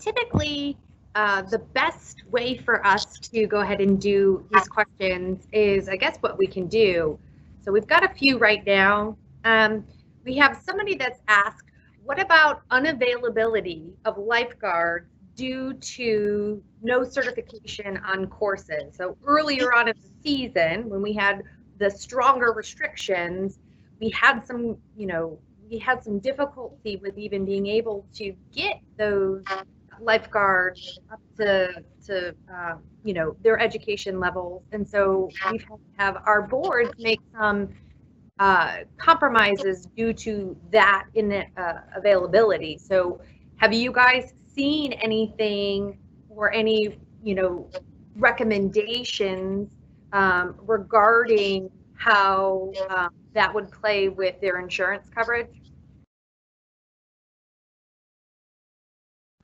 typically, the best way for us to go ahead and do these questions is, I guess, what we can do. So we've got a few right now. We have somebody that's asked, what about unavailability of lifeguards due to no certification on courses? So earlier on in the season, when we had the stronger restrictions, we had some, we had some difficulty with even being able to get those lifeguards up to their education levels, and so we've had to have our boards make some compromises due to that in availability. So have you guys seen anything or any recommendations regarding how that would play with their insurance coverage?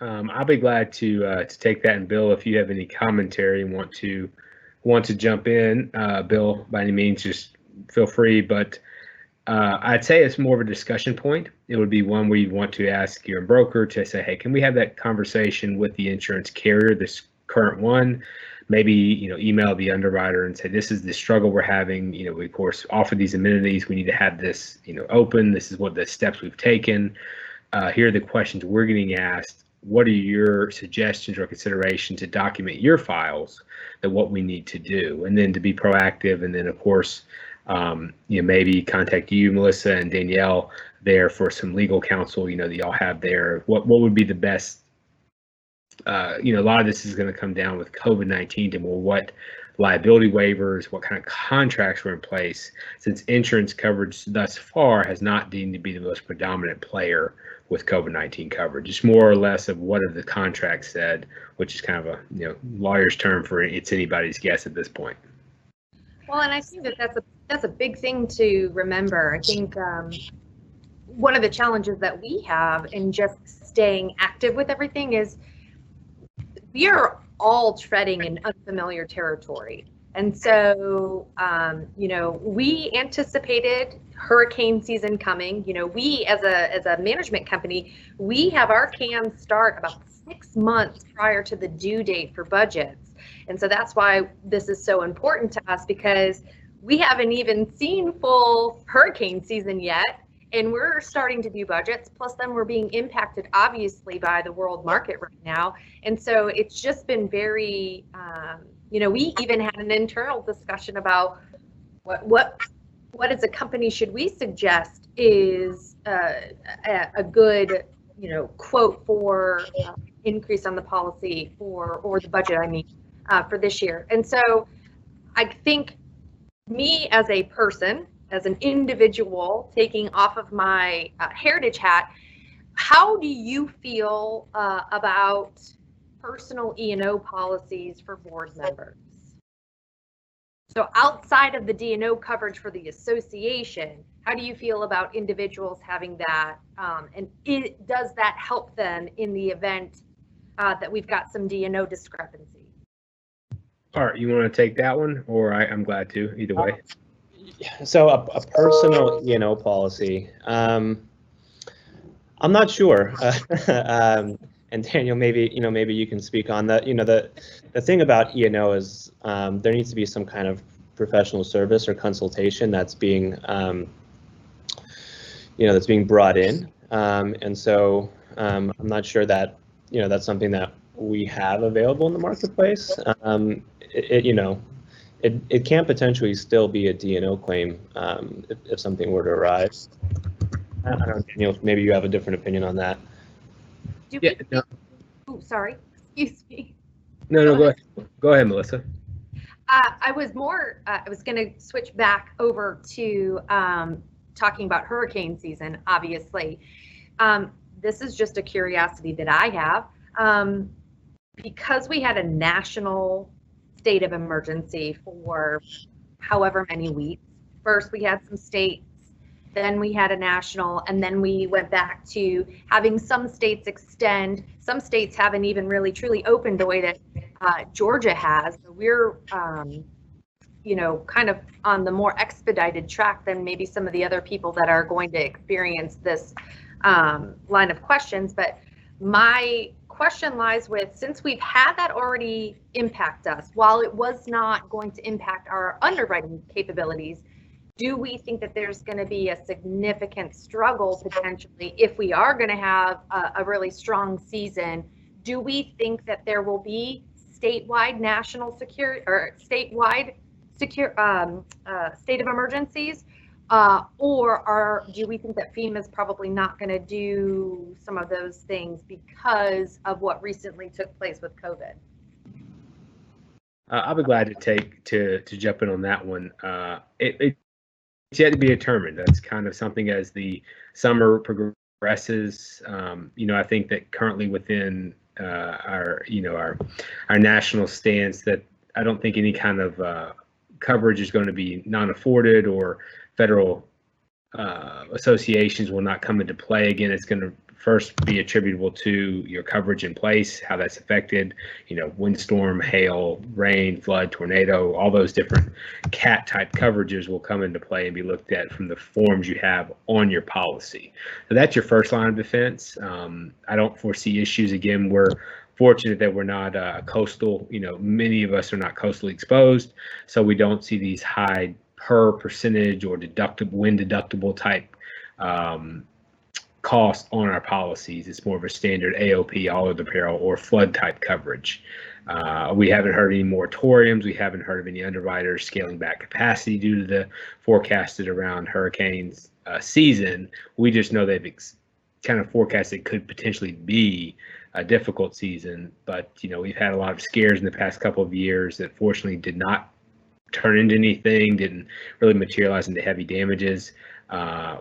I'll be glad to take that. And Bill, if you have any commentary and want to jump in, Bill, by any means, just feel free. But I'd say it's more of a discussion point. It would be one where you want to ask your broker to say, hey, can we have that conversation with the insurance carrier, this current one? Maybe email the underwriter and say, this is the struggle we're having. We of course offer these amenities. We need to have this open. This is what the steps we've taken. Here are the questions we're getting asked. What are your suggestions or considerations to document your files that what we need to do, and then to be proactive, and then of course maybe contact you, Melissa, and Danielle there for some legal counsel that y'all have there. What would be the best? A lot of this is going to come down with COVID-19 to what liability waivers, what kind of contracts were in place, since insurance coverage thus far has not deemed to be the most predominant player with COVID-19 coverage. It's more or less of what have the contracts said, which is kind of a lawyer's term for it's anybody's guess at this point. Well, and I think that's a big thing to remember. I think one of the challenges that we have in just staying active with everything is we are all treading in unfamiliar territory. And so, we anticipated hurricane season coming. We as a management company, we have our CAMs start about 6 months prior to the due date for budgets. And so that's why this is so important to us, because we haven't even seen full hurricane season yet. And we're starting to do budgets, plus then we're being impacted obviously by the world market right now. And so it's just been very, we even had an internal discussion about what as a company should we suggest is a good, quote for increase on the policy or the budget, for this year. And so I think me as a person, as an individual, taking off of my heritage hat, how do you feel about personal E&O policies for board members? So outside of the D&O coverage for the association, how do you feel about individuals having that? And does that help then in the event that we've got some D&O discrepancy? Art, you want to take that one, or I'm glad to, either way. So a personal E&O policy, I'm not sure. And Daniel, maybe you can speak on that. The thing about E&O is there needs to be some kind of professional service or consultation that's being brought in, and so I'm not sure that that's something that we have available in the marketplace. It can potentially still be a D&O claim if something were to arise. I don't know, Daniel, maybe you have a different opinion on that. Oh, sorry. Excuse me. No, go ahead, Melissa. I was going to switch back over to talking about hurricane season, obviously. This is just a curiosity that I have. Because we had a national state of emergency for however many weeks. First, we had some states, then we had a national, and then we went back to having some states extend. Some states haven't even really truly opened the way that Georgia has. So we're, kind of on the more expedited track than maybe some of the other people that are going to experience this line of questions. But my question lies with, since we've had that already impact us, while it was not going to impact our underwriting capabilities, do we think that there's going to be a significant struggle potentially if we are going to have a really strong season? Do we think that there will be statewide national security or statewide state of emergencies? Or do we think that FEMA is probably not going to do some of those things because of what recently took place with COVID? I'll be glad to jump in on that one. It's yet to be determined. That's kind of something as the summer progresses. I think that currently within our national stance, that I don't think any kind of coverage is going to be non-afforded, or federal associations will not come into play. Again, it's going to first be attributable to your coverage in place, how that's affected, windstorm, hail, rain, flood, tornado, all those different CAT type coverages will come into play and be looked at from the forms you have on your policy. So that's your first line of defense. I don't foresee issues. Again, we're fortunate that we're not coastal, many of us are not coastally exposed, so we don't see these high per percentage or wind deductible type cost on our policies. It's more of a standard AOP, all other peril, or flood type coverage. We haven't heard any moratoriums. We haven't heard of any underwriters scaling back capacity due to the forecasted around hurricanes season. We just know they've kind of forecasted it could potentially be a difficult season, but we've had a lot of scares in the past couple of years that fortunately did not turn into anything, didn't really materialize into heavy damages,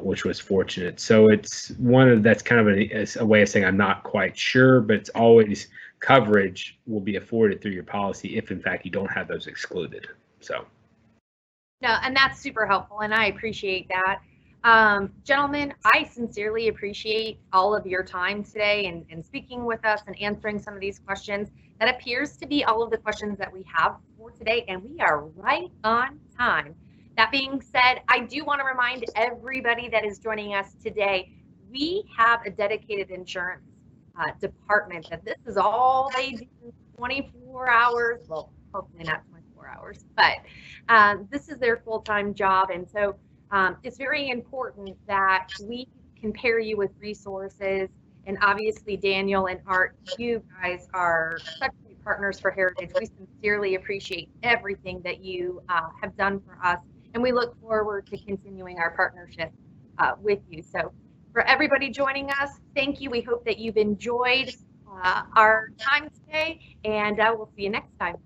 which was fortunate. So that's kind of a way of saying I'm not quite sure, but it's always coverage will be afforded through your policy if in fact you don't have those excluded. So. No, and that's super helpful, and I appreciate that. Gentlemen, I sincerely appreciate all of your time today and speaking with us and answering some of these questions. That appears to be all of the questions that we have for today, and we are right on time. That being said, I do want to remind everybody that is joining us today, we have a dedicated insurance department that this is all they do 24 hours. Well, hopefully not 24 hours, but this is their full-time job. And so it's very important that we can pair you with resources. And obviously, Daniel and Art, you guys are such great partners for Heritage. We sincerely appreciate everything that you have done for us. And we look forward to continuing our partnership with you. So for everybody joining us, thank you. We hope that you've enjoyed our time today, and we'll see you next time.